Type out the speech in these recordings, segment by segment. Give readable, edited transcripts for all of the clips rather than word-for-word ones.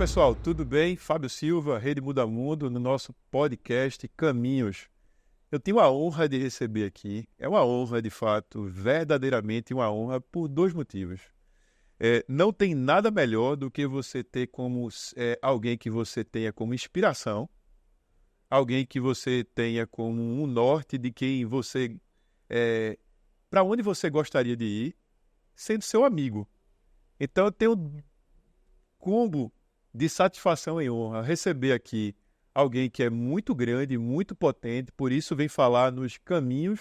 pessoal, tudo bem? Fábio Silva, Rede Muda Mundo, no nosso podcast Caminhos. Eu tenho a honra de receber aqui, é uma honra de fato, verdadeiramente uma honra por dois motivos. Não tem nada melhor do que você ter como alguém que você tenha como inspiração, alguém que você tenha como um norte de quem você, para onde você gostaria de ir, sendo seu amigo. Então eu tenho um combo de satisfação e honra receber aqui alguém que é muito grande, muito potente, por isso vem falar nos caminhos,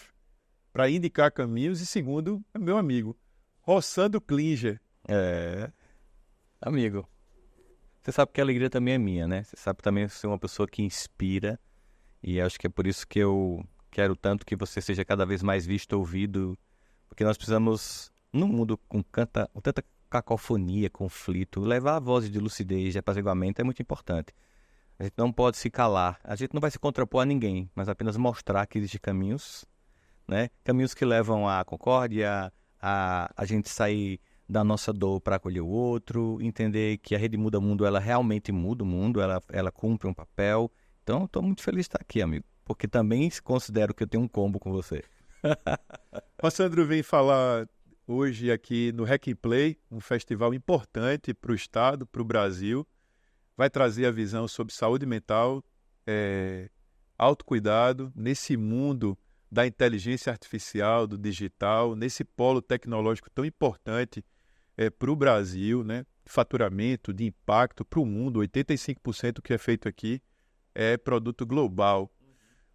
para indicar caminhos, e segundo, é meu amigo, Rossandro Klinger. Amigo, você sabe que a alegria também é minha, né? Você sabe também ser uma pessoa que inspira, e acho que é por isso que eu quero tanto que você seja cada vez mais visto, ouvido, porque nós precisamos, num mundo com tanta cacofonia, conflito, levar a voz de lucidez, de apaziguamento é muito importante. A gente não pode se calar, a gente não vai se contrapor a ninguém, mas apenas mostrar que existem caminhos, né? Caminhos que levam à concórdia, a gente sair da nossa dor para acolher o outro, entender que a Rede Muda Mundo, ela realmente muda o mundo, ela cumpre um papel. Então, estou muito feliz de estar aqui, amigo, porque também considero que eu tenho um combo com você. Rossandro vem falar hoje aqui no Hack and Play, um festival importante para o Estado, para o Brasil. Vai trazer a visão sobre saúde mental, autocuidado, nesse mundo da inteligência artificial, do digital, nesse polo tecnológico tão importante para o Brasil, né? De faturamento, de impacto para o mundo. 85% do que é feito aqui é produto global.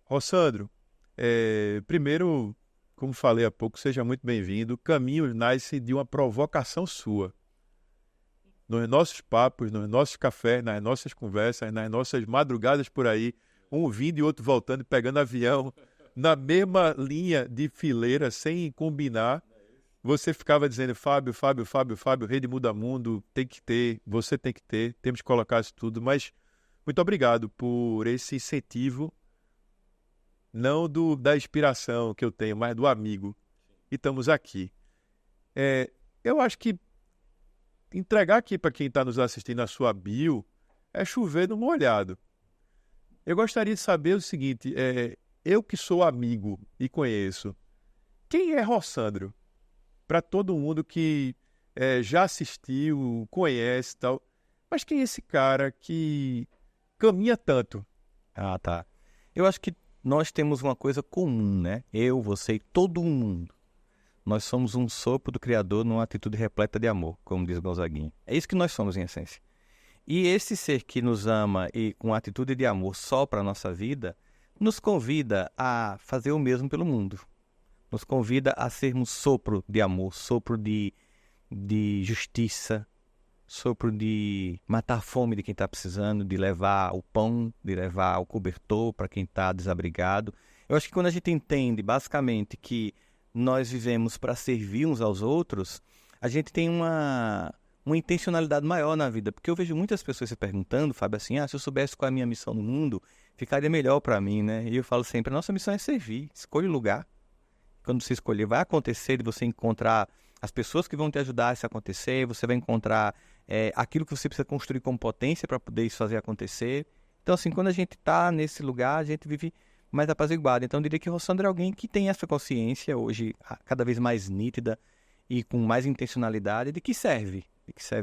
Rossandro, primeiro, como falei há pouco, seja muito bem-vindo. Caminhos nasce de uma provocação sua. Nos nossos papos, nos nossos cafés, nas nossas conversas, nas nossas madrugadas por aí, um vindo e outro voltando, pegando avião, na mesma linha de fileira, sem combinar, você ficava dizendo, Fábio, Rede Muda Mundo, tem que ter, você tem que ter, temos que colocar isso tudo, mas muito obrigado por esse incentivo, não da inspiração que eu tenho, mas do amigo. E estamos aqui. Eu acho que entregar aqui para quem está nos assistindo a sua bio é chover no molhado. Eu gostaria de saber o seguinte, eu que sou amigo e conheço, quem é Rossandro? Para todo mundo que já assistiu, conhece e tal, mas quem é esse cara que caminha tanto? Ah, tá. Eu acho que nós temos uma coisa comum, né? Eu, você e todo mundo. Nós somos um sopro do Criador numa atitude repleta de amor, como diz Gonzaguinha. É isso que nós somos, em essência. E esse ser que nos ama e com atitude de amor só para a nossa vida, nos convida a fazer o mesmo pelo mundo. Nos convida a sermos sopro de amor, sopro de justiça, sopro de matar a fome de quem está precisando, de levar o pão, de levar o cobertor para quem está desabrigado. Eu acho que quando a gente entende, basicamente, que nós vivemos para servir uns aos outros, a gente tem uma intencionalidade maior na vida. Porque eu vejo muitas pessoas se perguntando, Fábio, assim, se eu soubesse qual é a minha missão no mundo, ficaria melhor para mim, né? E eu falo sempre, a nossa missão é servir, escolha o lugar. Quando você escolher, vai acontecer de você encontrar as pessoas que vão te ajudar a isso acontecer, você vai encontrar aquilo que você precisa construir como potência para poder isso fazer acontecer. Então, assim, quando a gente está nesse lugar, a gente vive mais apaziguado. Então, eu diria que o Rossandro é alguém que tem essa consciência hoje cada vez mais nítida e com mais intencionalidade de que serve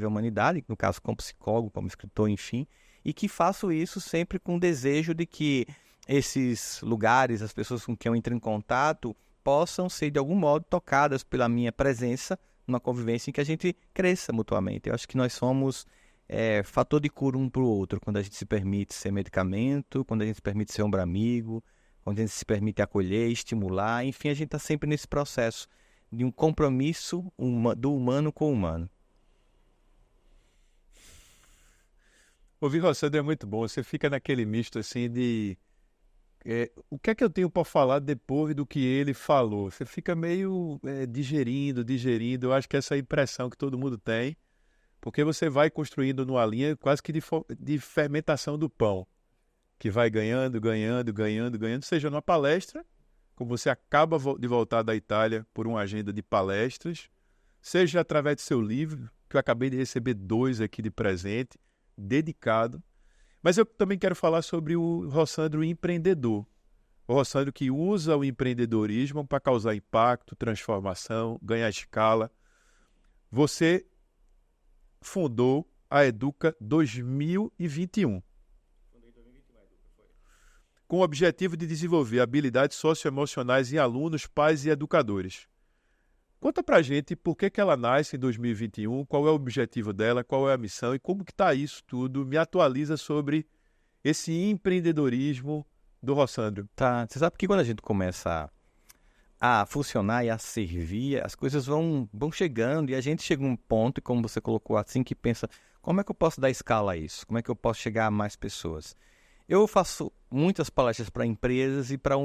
a humanidade, no caso como psicólogo, como escritor, enfim, e que faço isso sempre com o desejo de que esses lugares, as pessoas com quem eu entro em contato, possam ser de algum modo tocadas pela minha presença numa convivência em que a gente cresça mutuamente. Eu acho que nós somos fator de cura um para o outro, quando a gente se permite ser medicamento, quando a gente se permite ser ombro amigo, quando a gente se permite acolher, estimular, enfim, a gente está sempre nesse processo de um compromisso do humano com o humano. Ouvir Rossandro é muito bom, você fica naquele misto assim de o que é que eu tenho para falar depois do que ele falou? Você fica meio digerindo. Eu acho que essa é a impressão que todo mundo tem, porque você vai construindo numa linha quase que de fermentação do pão, que vai ganhando, seja numa palestra, como você acaba de voltar da Itália por uma agenda de palestras, seja através do seu livro, que eu acabei de receber 2 aqui de presente, dedicado. Mas eu também quero falar sobre o Rossandro empreendedor. O Rossandro que usa o empreendedorismo para causar impacto, transformação, ganhar escala. Você fundou a Educa 2021. Com o objetivo de desenvolver habilidades socioemocionais em alunos, pais e educadores. Conta pra gente por que ela nasce em 2021, qual é o objetivo dela, qual é a missão e como que está isso tudo. Me atualiza sobre esse empreendedorismo do Rossandro. Tá, você sabe que quando a gente começa a funcionar e a servir, as coisas vão chegando e a gente chega a um ponto, e como você colocou assim, que pensa, como é que eu posso dar escala a isso? Como é que eu posso chegar a mais pessoas? Eu faço muitas palestras para empresas e para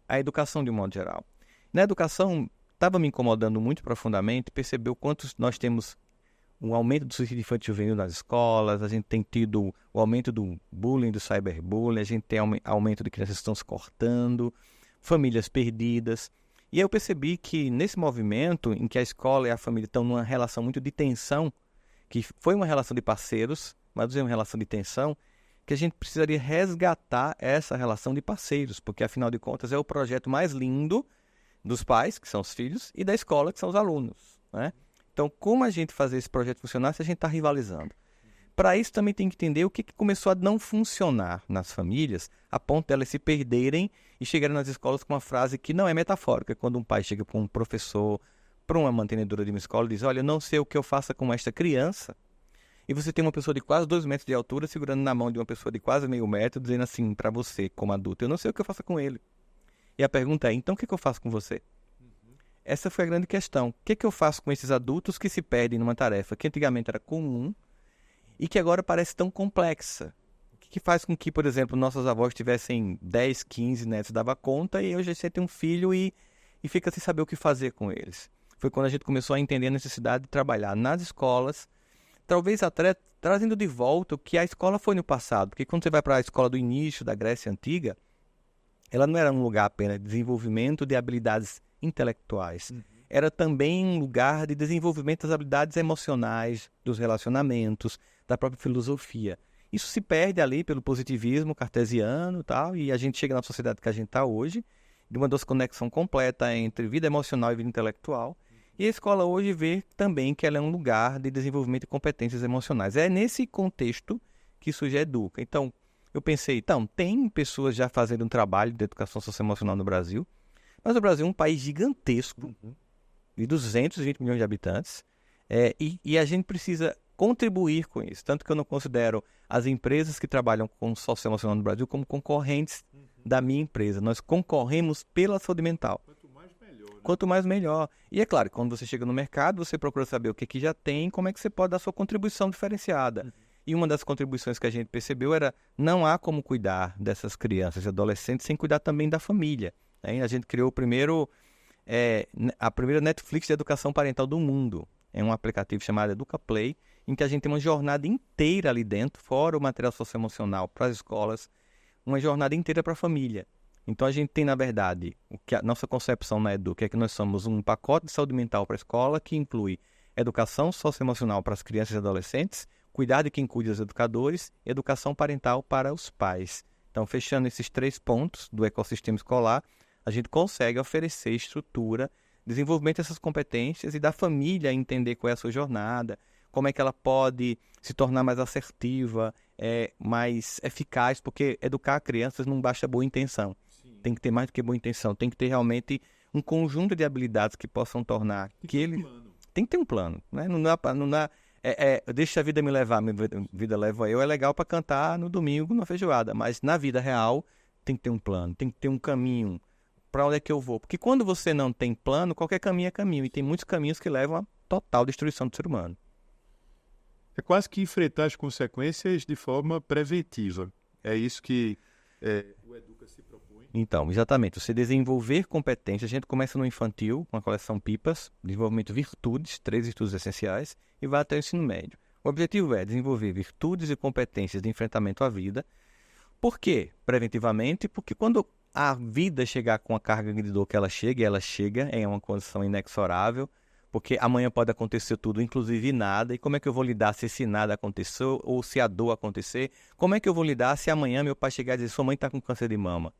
a educação de um modo geral. Na educação, estava me incomodando muito profundamente perceber o quanto nós temos um aumento do suicídio infantil juvenil nas escolas, a gente tem tido o aumento do bullying, do cyberbullying, a gente tem aumento de crianças que estão se cortando, famílias perdidas. E eu percebi que nesse movimento em que a escola e a família estão numa relação muito de tensão, que foi uma relação de parceiros, mas é uma relação de tensão, que a gente precisaria resgatar essa relação de parceiros, porque afinal de contas é o projeto mais lindo dos pais, que são os filhos, e da escola, que são os alunos, né? Então, como a gente fazer esse projeto funcionar se a gente está rivalizando? Para isso, também tem que entender o que começou a não funcionar nas famílias, a ponto de elas se perderem e chegarem nas escolas com uma frase que não é metafórica. Quando um pai chega para um professor, para uma mantenedora de uma escola e diz, olha, eu não sei o que eu faça com esta criança, e você tem uma pessoa de quase 2 metros de altura segurando na mão de uma pessoa de quase meio metro, dizendo assim para você, como adulto, eu não sei o que eu faço com ele. E a pergunta é, então o que eu faço com você? Essa foi a grande questão. O que eu faço com esses adultos que se perdem numa tarefa que antigamente era comum e que agora parece tão complexa? O que faz com que, por exemplo, nossos avós tivessem 10, 15 netos, dava conta, e hoje você tem um filho e fica sem saber o que fazer com eles? Foi quando a gente começou a entender a necessidade de trabalhar nas escolas, talvez até trazendo de volta o que a escola foi no passado. Porque quando você vai para a escola do início da Grécia Antiga, ela não era um lugar apenas de desenvolvimento de habilidades intelectuais. Era também um lugar de desenvolvimento das habilidades emocionais, dos relacionamentos, da própria filosofia. Isso se perde ali pelo positivismo cartesiano e tal, e a gente chega na sociedade que a gente está hoje, de uma desconexão completa entre vida emocional e vida intelectual. E a escola hoje vê também que ela é um lugar de desenvolvimento de competências emocionais. É nesse contexto que isso já educa. Então, eu pensei, então, tem pessoas já fazendo um trabalho de educação socioemocional no Brasil, mas o Brasil é um país gigantesco, de 220 milhões de habitantes, e a gente precisa contribuir com isso. Tanto que eu não considero as empresas que trabalham com socioemocional no Brasil como concorrentes da minha empresa. Nós concorremos pela saúde mental. Quanto mais melhor, né? Quanto mais melhor. E é claro, quando você chega no mercado, você procura saber o que já tem, como é que você pode dar sua contribuição diferenciada. E uma das contribuições que a gente percebeu era, não há como cuidar dessas crianças e adolescentes sem cuidar também da família. A gente criou a primeira Netflix de educação parental do mundo. É um aplicativo chamado EducaPlay, em que a gente tem uma jornada inteira ali dentro, fora o material socioemocional para as escolas, uma jornada inteira para a família. Então a gente tem, na verdade, o que a nossa concepção na Educa é que nós somos um pacote de saúde mental para a escola, que inclui educação socioemocional para as crianças e adolescentes, cuidar de quem cuida dos educadores, educação parental para os pais. Então, fechando esses 3 pontos do ecossistema escolar, a gente consegue oferecer estrutura, desenvolvimento dessas competências e da família entender qual é a sua jornada, como é que ela pode se tornar mais assertiva, mais eficaz, porque educar crianças não basta boa intenção. Sim. Tem que ter mais do que boa intenção, tem que ter realmente um conjunto de habilidades que possam tornar que ele... Tem que ter um plano, né? Não dá deixa a vida me levar, minha vida leva eu, é legal para cantar no domingo na feijoada, mas na vida real tem que ter um plano, tem que ter um caminho. Para onde é que eu vou? Porque quando você não tem plano, qualquer caminho é caminho. E tem muitos caminhos que levam à total destruição do ser humano. É quase que enfrentar as consequências de forma preventiva. É isso que o Educa se propõe. Então, exatamente. Você desenvolver competências. A gente começa no infantil, com a coleção PIPAS, desenvolvimento de virtudes, 3 virtudes essenciais, e vai até o ensino médio. O objetivo é desenvolver virtudes e competências de enfrentamento à vida. Por quê? Preventivamente, porque quando a vida chegar com a carga de dor que ela chega, é uma condição inexorável, Porque amanhã pode acontecer tudo, inclusive nada. E como é que eu vou lidar se esse nada aconteceu ou se a dor acontecer? Como é que eu vou lidar se amanhã meu pai chegar e dizer sua mãe está com câncer de mama?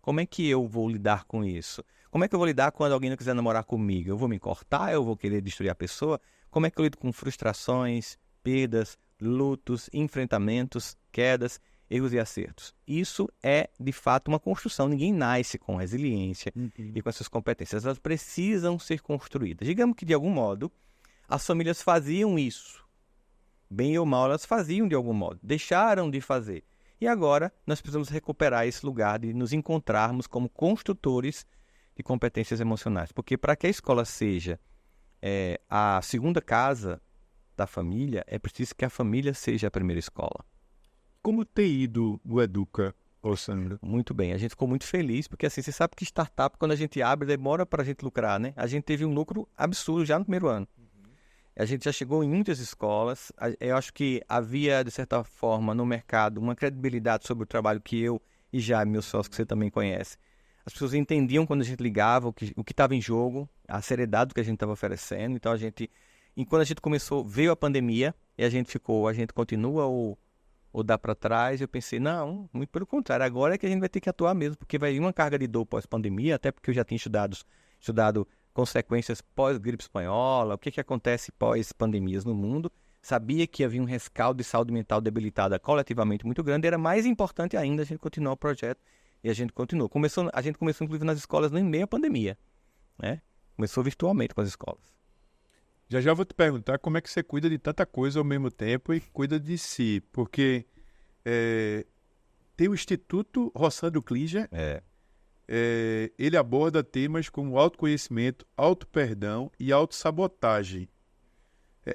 Como é que eu vou lidar com isso? Como é que eu vou lidar quando alguém não quiser namorar comigo? Eu vou me cortar? Eu vou querer destruir a pessoa? Como é que eu lido com frustrações, perdas, lutos, enfrentamentos, quedas, erros e acertos? Isso é, de fato, uma construção. Ninguém nasce com resiliência e com essas competências. Elas precisam ser construídas. Digamos que, de algum modo, as famílias faziam isso. Bem ou mal, elas faziam de algum modo. Deixaram de fazer. E agora, nós precisamos recuperar esse lugar de nos encontrarmos como construtores de competências emocionais. Porque para que a escola seja a segunda casa da família, é preciso que a família seja a primeira escola. Como tem ido o Educa, Sandro? Muito bem, a gente ficou muito feliz, porque assim, você sabe que startup, quando a gente abre, demora para a gente lucrar, né? A gente teve um lucro absurdo já no primeiro ano. A gente já chegou em muitas escolas. Eu acho que havia, de certa forma, no mercado, uma credibilidade sobre o trabalho que eu e Jaime, meu sócio, que você também conhece. As pessoas entendiam quando a gente ligava o que estava em jogo, a seriedade do que a gente estava oferecendo. Então, e quando a gente começou, veio a pandemia, e a gente continua ou dá para trás? Eu pensei, não, muito pelo contrário, agora é que a gente vai ter que atuar mesmo, porque vai vir uma carga de dor pós-pandemia, até porque eu já tinha estudado consequências pós-gripe espanhola, o que acontece pós-pandemias no mundo. Sabia que havia um rescaldo de saúde mental debilitada coletivamente muito grande. Era mais importante ainda a gente continuar o projeto. E a gente continuou. A gente começou, inclusive, nas escolas em meio à pandemia, né? Começou virtualmente com as escolas. Já vou te perguntar como é que você cuida de tanta coisa ao mesmo tempo e cuida de si. Porque tem o Instituto Rossandro Klinger. Ele aborda temas como autoconhecimento, autoperdão e autossabotagem.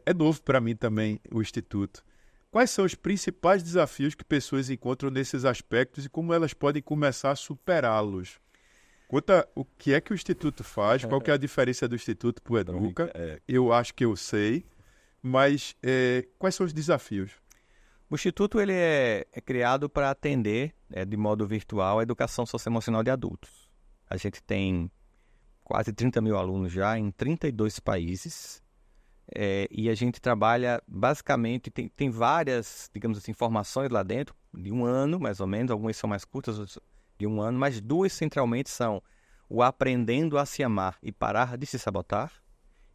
É novo para mim também o Instituto. Quais são os principais desafios que pessoas encontram nesses aspectos e como elas podem começar a superá-los? Conta o que é que o Instituto faz, qual que é a diferença do Instituto para o Educa. Eu acho que eu sei, mas quais são os desafios? O Instituto ele é criado para atender, de modo virtual, a educação socioemocional de adultos. A gente tem quase 30 mil alunos já em 32 países. E a gente trabalha, basicamente, tem várias, digamos assim, formações lá dentro, de um ano, mais ou menos. Algumas são mais curtas, outras de um ano, mas duas, centralmente, são o Aprendendo a se Amar e Parar de se Sabotar,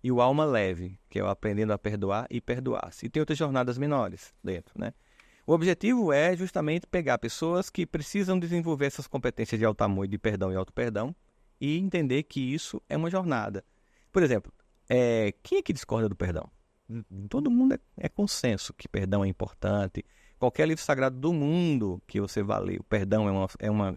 e o Alma Leve, que é o Aprendendo a Perdoar e Perdoar-se. E tem outras jornadas menores dentro, né? O objetivo é justamente pegar pessoas que precisam desenvolver essas competências de auto-amor, de perdão e auto-perdão, e entender que isso é uma jornada. Por exemplo, quem é que discorda do perdão? Todo mundo é consenso que perdão é importante. Qualquer livro sagrado do mundo que você vá ler, o perdão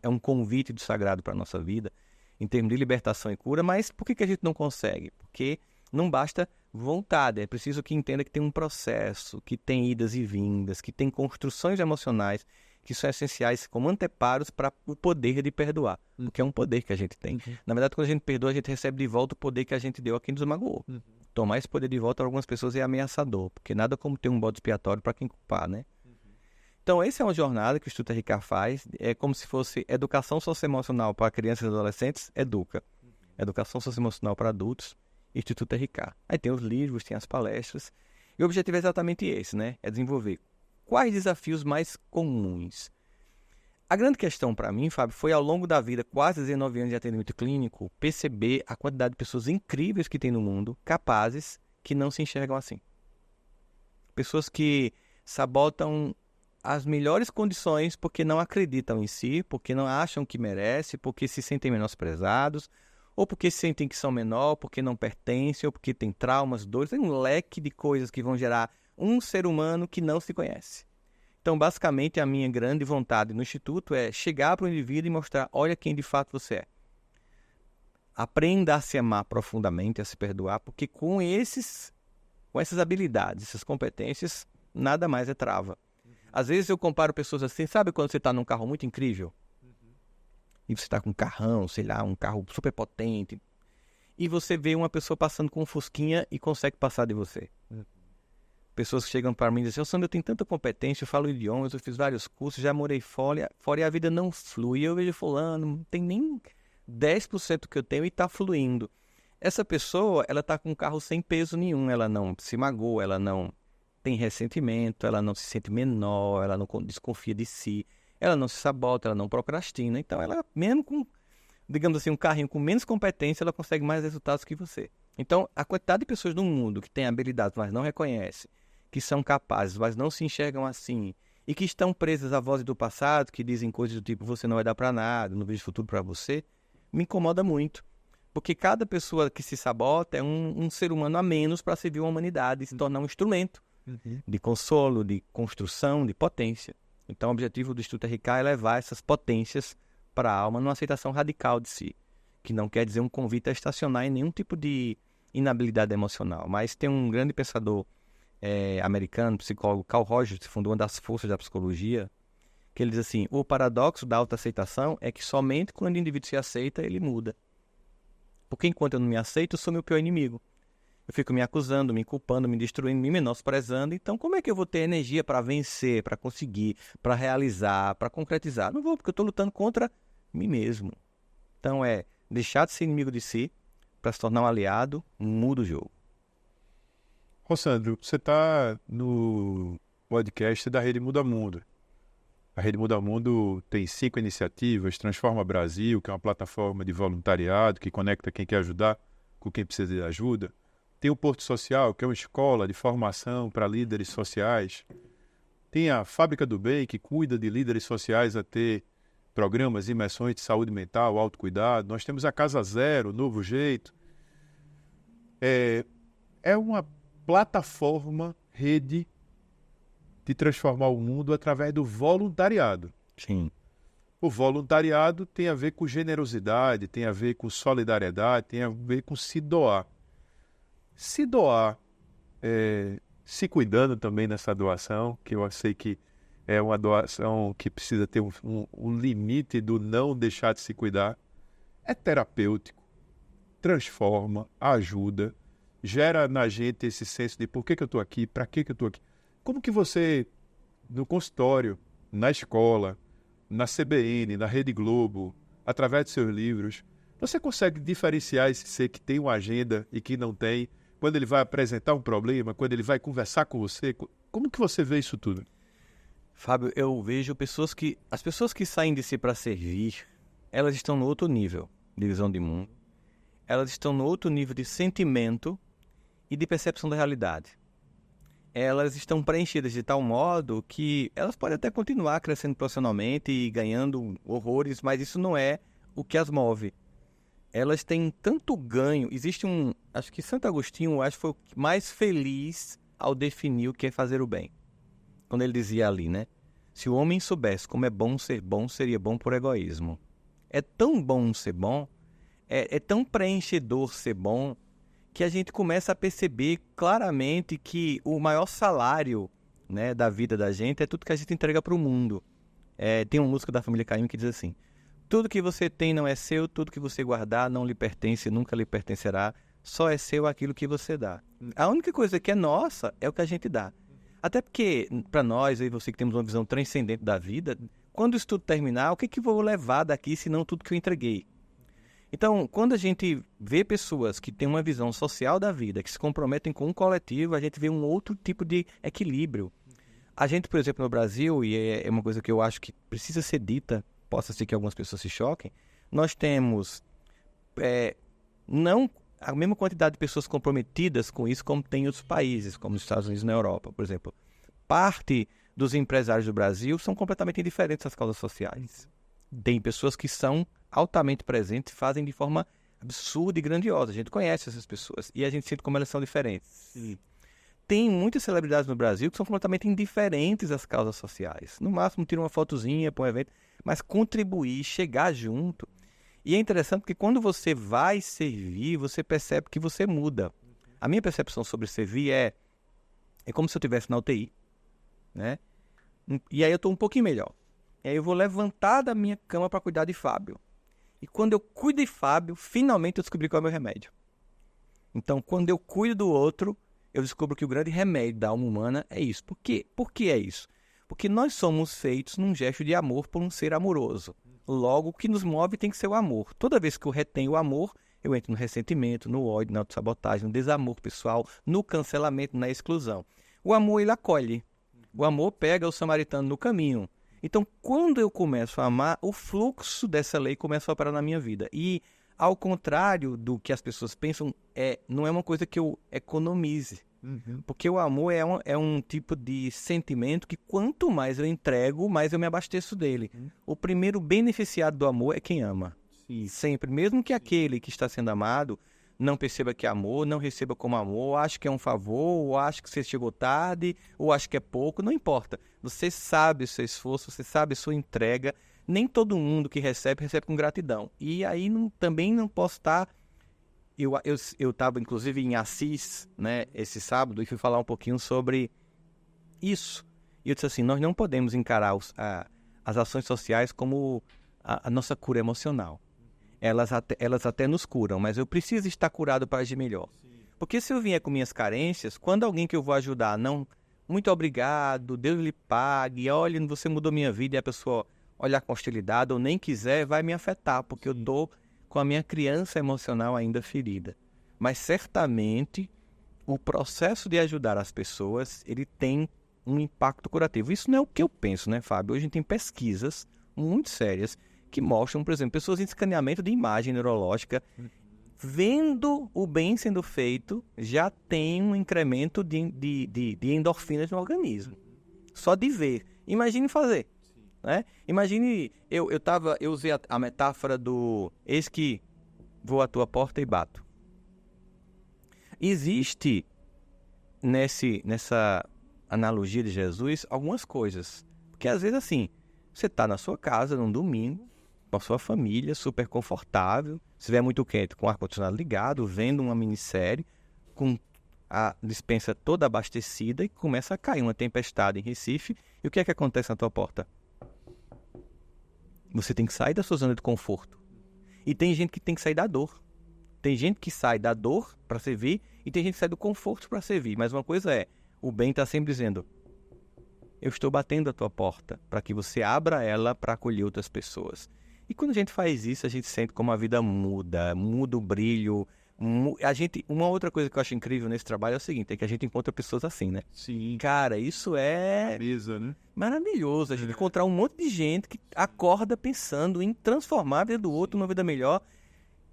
é um convite do sagrado para a nossa vida, em termos de libertação e cura. Mas por que a gente não consegue? Porque não basta vontade, é preciso que entenda que tem um processo, que tem idas e vindas, que tem construções emocionais que são essenciais como anteparos para o poder de perdoar, porque é um poder que a gente tem. Na verdade, quando a gente perdoa, a gente recebe de volta o poder que a gente deu a quem nos magoou. Tomar esse poder de volta para algumas pessoas é ameaçador, porque nada como ter um bode expiatório para quem culpar, né? Então, essa é uma jornada que o Instituto RK faz, é como se fosse educação socioemocional para crianças e adolescentes, Educa. Educação socioemocional para adultos, Instituto RK. Aí tem os livros, tem as palestras, e o objetivo é exatamente esse, né? É desenvolver quais desafios mais comuns. A grande questão para mim, Fábio, foi ao longo da vida, quase 19 anos de atendimento clínico, perceber a quantidade de pessoas incríveis que tem no mundo, capazes, que não se enxergam assim. Pessoas que sabotam as melhores condições porque não acreditam em si, porque não acham que merece, porque se sentem menosprezados, ou porque se sentem que são menor, porque não pertencem, ou porque têm traumas, dores. Tem um leque de coisas que vão gerar um ser humano que não se conhece. Então, basicamente, a minha grande vontade no Instituto é chegar para o indivíduo e mostrar, olha quem de fato você é. Aprenda a se amar profundamente, a se perdoar, porque com essas habilidades, essas competências, nada mais é trava. Às vezes eu comparo pessoas assim, sabe quando você está num carro muito incrível? E você está com um carrão, sei lá, um carro super potente, e você vê uma pessoa passando com um fusquinha e consegue passar de você. Pessoas que chegam para mim e dizem, Sandro, eu tenho tanta competência, eu falo idiomas, eu fiz vários cursos, já morei fora e a vida não flui. Eu vejo fulano, não tem nem 10% que eu tenho e está fluindo. essa pessoa, ela está com um carro sem peso nenhum, ela não se magoa, ela não tem ressentimento, ela não se sente menor, ela não desconfia de si, ela não se sabota, ela não procrastina. Então, ela, mesmo com, digamos assim, um carrinho com menos competência, ela consegue mais resultados que você. Então, a quantidade de pessoas no mundo que têm habilidades, mas não reconhecem, que são capazes, mas não se enxergam assim, e que estão presas à voz do passado, que dizem coisas do tipo, você não vai dar para nada, não vejo futuro para você, me incomoda muito. Porque cada pessoa que se sabota é um ser humano a menos para servir a humanidade e se tornar um instrumento de consolo, de construção, de potência. Então, o objetivo do Instituto RK é levar essas potências para a alma numa aceitação radical de si, que não quer dizer um convite a estacionar em nenhum tipo de inabilidade emocional. Mas tem um grande pensador americano, psicólogo, Carl Rogers, que fundou uma das forças da psicologia, que ele diz assim, o paradoxo da autoaceitação é que somente quando o indivíduo se aceita, ele muda. Porque enquanto eu não me aceito, eu sou meu pior inimigo. Eu fico me acusando, me culpando, me destruindo, me menosprezando. Então, como é que eu vou ter energia para vencer, para conseguir, para realizar, para concretizar? Não vou, porque eu estou lutando contra mim mesmo. Então, é deixar de ser inimigo de si para se tornar um aliado, muda o jogo. Rossandro, você está no podcast da Rede Muda Mundo. A Rede Muda Mundo tem 5 iniciativas, Transforma Brasil, que é uma plataforma de voluntariado que conecta quem quer ajudar com quem precisa de ajuda. Tem o Porto Social, que é uma escola de formação para líderes sociais. Tem a Fábrica do Bem, que cuida de líderes sociais a ter programas e imersões de saúde mental, autocuidado. Nós temos a Casa Zero, Novo Jeito. É uma plataforma, rede de transformar o mundo através do voluntariado. Sim. O voluntariado tem a ver com generosidade, tem a ver com solidariedade, tem a ver com se doar. Se doar, se cuidando também nessa doação, que eu sei que é uma doação que precisa ter um limite do não deixar de se cuidar, é terapêutico, transforma, ajuda, gera na gente esse senso de por que eu estou aqui, para que eu estou aqui. Como que você, no consultório, na escola, na CBN, na Rede Globo, através de seus livros, você consegue diferenciar esse ser que tem uma agenda e que não tem, quando ele vai apresentar um problema, quando ele vai conversar com você? Como que você vê isso tudo? Fábio, eu vejo as pessoas que saem de si para servir, elas estão no outro nível de visão de mundo, elas estão no outro nível de sentimento e de percepção da realidade. Elas estão preenchidas de tal modo que elas podem até continuar crescendo profissionalmente e ganhando horrores, mas isso não é o que as move. Elas têm tanto ganho. Existe acho que Santo Agostinho, foi o mais feliz ao definir o que é fazer o bem. Quando ele dizia ali, né? Se o homem soubesse como é bom, seria bom por egoísmo. É tão bom ser bom, é tão preenchedor ser bom, que a gente começa a perceber claramente que o maior salário, né, da vida da gente é tudo que a gente entrega para o mundo. Tem uma música da família Caim que diz assim, tudo que você tem não é seu, tudo que você guardar não lhe pertence, nunca lhe pertencerá, só é seu aquilo que você dá. A única coisa que é nossa é o que a gente dá. Até porque, para nós, eu e você que temos uma visão transcendente da vida, quando isso tudo terminar, o que eu vou levar daqui se não tudo que eu entreguei? Então, quando a gente vê pessoas que têm uma visão social da vida, que se comprometem com um coletivo, a gente vê um outro tipo de equilíbrio. A gente, por exemplo, no Brasil, e é uma coisa que eu acho que precisa ser dita, possa ser que algumas pessoas se choquem, nós temos não a mesma quantidade de pessoas comprometidas com isso como tem em outros países, como nos Estados Unidos e na Europa, por exemplo. Parte dos empresários do Brasil são completamente indiferentes às causas sociais. Tem pessoas que são altamente presentes, fazem de forma absurda e grandiosa. A gente conhece essas pessoas e a gente sente como elas são diferentes. Sim. Tem muitas celebridades no Brasil que são completamente indiferentes às causas sociais. No máximo, tiram uma fotozinha para um evento, mas contribuir, chegar junto. E é interessante porque quando você vai servir, você percebe que você muda. A minha percepção sobre servir é como se eu estivesse na UTI, né? E aí eu estou um pouquinho melhor. E aí eu vou levantar da minha cama para cuidar de Fábio. E quando eu cuido de Fábio, finalmente eu descobri qual é o meu remédio. Então, quando eu cuido do outro, eu descubro que o grande remédio da alma humana é isso. Por quê? Por que é isso? Porque nós somos feitos num gesto de amor por um ser amoroso. Logo, o que nos move tem que ser o amor. Toda vez que eu retenho o amor, eu entro no ressentimento, no ódio, na autossabotagem, no desamor pessoal, no cancelamento, na exclusão. O amor, ele acolhe. O amor pega o samaritano no caminho. Então, quando eu começo a amar, o fluxo dessa lei começa a operar na minha vida. E, ao contrário do que as pessoas pensam, não é uma coisa que eu economize. Porque o amor é um tipo de sentimento que quanto mais eu entrego, mais eu me abasteço dele. O primeiro beneficiado do amor é quem ama. Sim. Sempre. Mesmo que aquele que está sendo amado não perceba que é amor, não receba como amor, ache que é um favor, ou ache que você chegou tarde, ou ache que é pouco, não importa. Você sabe o seu esforço, você sabe a sua entrega. Nem todo mundo que recebe com gratidão. E aí também não posso estar... Eu estava, inclusive, em Assis, né, esse sábado, e fui falar um pouquinho sobre isso. E eu disse assim, nós não podemos encarar as ações sociais como a nossa cura emocional. Elas até nos curam, mas eu preciso estar curado para agir melhor. Porque se eu vier com minhas carências, quando alguém que eu vou ajudar, não, muito obrigado, Deus lhe pague, olha, você mudou minha vida, e a pessoa olhar com hostilidade ou nem quiser, vai me afetar, porque eu dou com a minha criança emocional ainda ferida. Mas certamente o processo de ajudar as pessoas, ele tem um impacto curativo. Isso não é o que eu penso, né, Fábio? Hoje a gente tem pesquisas muito sérias que mostram, por exemplo, pessoas em escaneamento de imagem neurológica, vendo o bem sendo feito, já tem um incremento de endorfinas no organismo. Só de ver. Imagine fazer. Né? Imagine, eu usei a metáfora do eis que vou à tua porta e bato. Existe nessa analogia de Jesus algumas coisas. Porque às vezes assim, você está na sua casa num domingo, com a sua família, super confortável, se estiver muito quente, com o ar-condicionado ligado, vendo uma minissérie, com a despensa toda abastecida, e começa a cair uma tempestade em Recife, e o que é que acontece na tua porta? Você tem que sair da sua zona de conforto. E tem gente que tem que sair da dor. Tem gente que sai da dor para servir e tem gente que sai do conforto para servir. Mas uma coisa é, o bem está sempre dizendo, eu estou batendo a tua porta para que você abra ela para acolher outras pessoas. E quando a gente faz isso, a gente sente como a vida muda o brilho. Uma outra coisa que eu acho incrível nesse trabalho é o seguinte, é que a gente encontra pessoas assim, né? Sim. Cara, isso é Mesa, né? maravilhoso. A gente encontrar um monte de gente que acorda pensando em transformar a vida do outro numa vida melhor.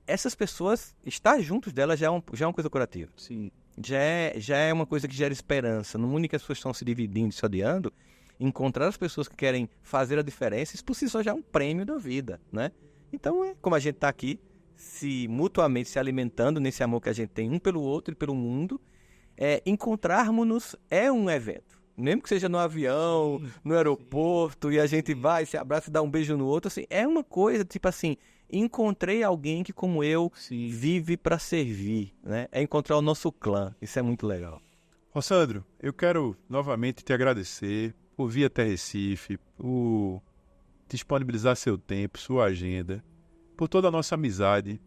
Essas pessoas, estar juntos delas já é uma coisa curativa. Sim. Já é uma coisa que gera esperança. No mundo em que as pessoas estão se dividindo, se odiando, encontrar as pessoas que querem fazer a diferença, isso por si só já é um prêmio da vida, né? Então, como a gente está aqui, mutuamente se alimentando nesse amor que a gente tem um pelo outro e pelo mundo, encontrarmos-nos é um evento. Mesmo que seja no avião, no aeroporto, e a gente vai, se abraça e dá um beijo no outro, assim, é uma coisa, tipo assim, encontrei alguém que, como eu, vive para servir, né? É encontrar o nosso clã, isso é muito legal. Rossandro, eu quero novamente te agradecer por vir até Recife, por disponibilizar seu tempo, sua agenda, por toda a nossa amizade,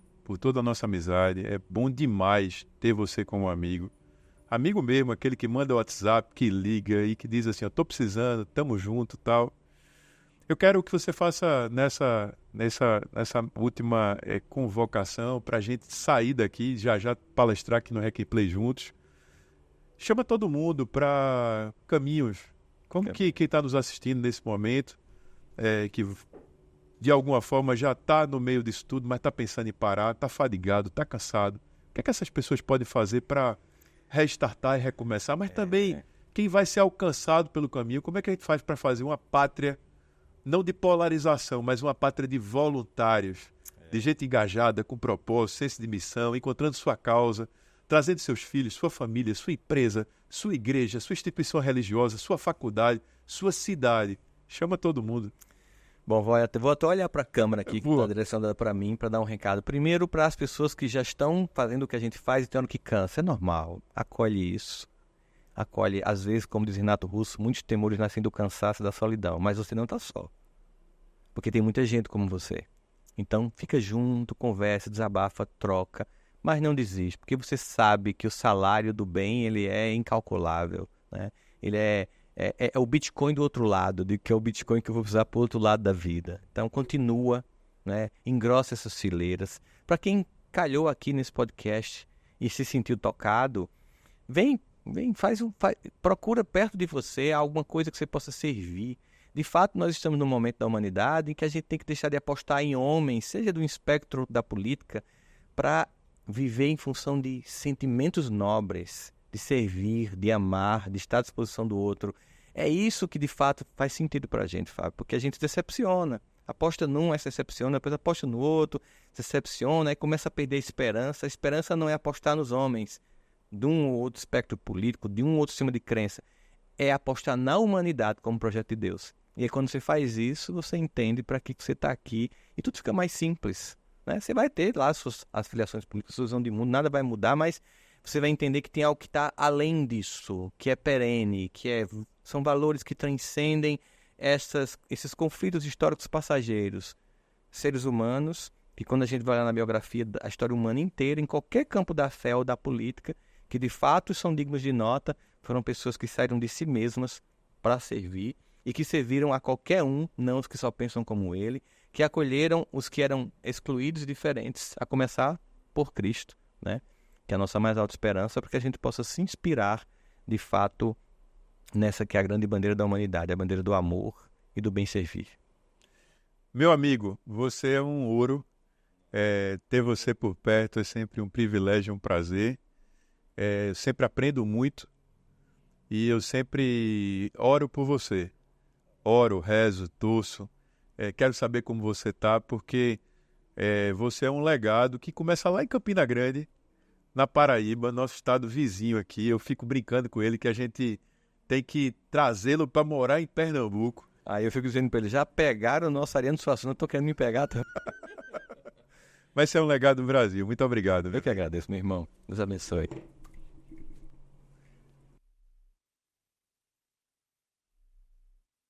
É bom demais ter você como amigo. Amigo mesmo, aquele que manda o WhatsApp, que liga e que diz assim, eu tô precisando, tamo junto, tal. Eu quero que você faça nessa última convocação para a gente sair daqui, já palestrar aqui no Replay juntos. Chama todo mundo para caminhos. Como que quem está nos assistindo nesse momento, que de alguma forma já está no meio disso tudo, mas está pensando em parar, está fadigado, está cansado. O que é que essas pessoas podem fazer para restartar e recomeçar? Mas também, quem vai ser alcançado pelo caminho, como é que a gente faz para fazer uma pátria, não de polarização, mas uma pátria de voluntários, de gente engajada, com propósito, senso de missão, encontrando sua causa, trazendo seus filhos, sua família, sua empresa, sua igreja, sua instituição religiosa, sua faculdade, sua cidade. Chama todo mundo. Bom, vou até olhar para a câmera aqui, que está direcionada para mim, para dar um recado. Primeiro, para as pessoas que já estão fazendo o que a gente faz e tem hora que cansa. É normal, acolhe isso. Acolhe, às vezes, como diz Renato Russo, muitos temores nascem do cansaço e da solidão, mas você não está só. Porque tem muita gente como você. Então, fica junto, conversa, desabafa, troca, mas não desiste, porque você sabe que o salário do bem, ele é incalculável, né? Ele é o Bitcoin do outro lado, que é o Bitcoin que eu vou precisar para o outro lado da vida. Então, continua, né? Engrossa essas fileiras. Para quem calhou aqui nesse podcast e se sentiu tocado, vem, procura perto de você alguma coisa que você possa servir. De fato, nós estamos num momento da humanidade em que a gente tem que deixar de apostar em homens, seja do espectro da política, para viver em função de sentimentos nobres, de servir, de amar, de estar à disposição do outro. É isso que, de fato, faz sentido para a gente, Fábio, porque a gente decepciona. Aposta num, aí se decepciona, depois aposta no outro, se decepciona, aí começa a perder a esperança. A esperança não é apostar nos homens de um ou outro espectro político, de um ou outro sistema de crença. É apostar na humanidade como projeto de Deus. E aí, quando você faz isso, você entende para que você está aqui e tudo fica mais simples, né? Você vai ter lá as filiações políticas, sua visão de mundo, nada vai mudar, mas você vai entender que tem algo que está além disso, que é perene, são valores que transcendem esses conflitos históricos passageiros. Seres humanos, que quando a gente vai lá na biografia, a história humana inteira, em qualquer campo da fé ou da política, que de fato são dignos de nota, foram pessoas que saíram de si mesmas para servir e que serviram a qualquer um, não os que só pensam como ele, que acolheram os que eram excluídos e diferentes, a começar por Cristo, né? Que é a nossa mais alta esperança, para que a gente possa se inspirar, de fato, nessa que é a grande bandeira da humanidade, a bandeira do amor e do bem servir. Meu amigo, você é um ouro. Ter você por perto é sempre um privilégio, um prazer. Eu sempre aprendo muito e eu sempre oro por você. Oro, rezo, torço. Quero saber como você está, porque você é um legado que começa lá em Campina Grande, na Paraíba, nosso estado vizinho aqui. Eu fico brincando com ele que a gente tem que trazê-lo para morar em Pernambuco. Aí eu fico dizendo para ele, já pegaram o nosso Ariano Suassuna, estou querendo me pegar também. Mas você é um legado do Brasil. Muito obrigado. Eu que agradeço, meu irmão. Deus abençoe.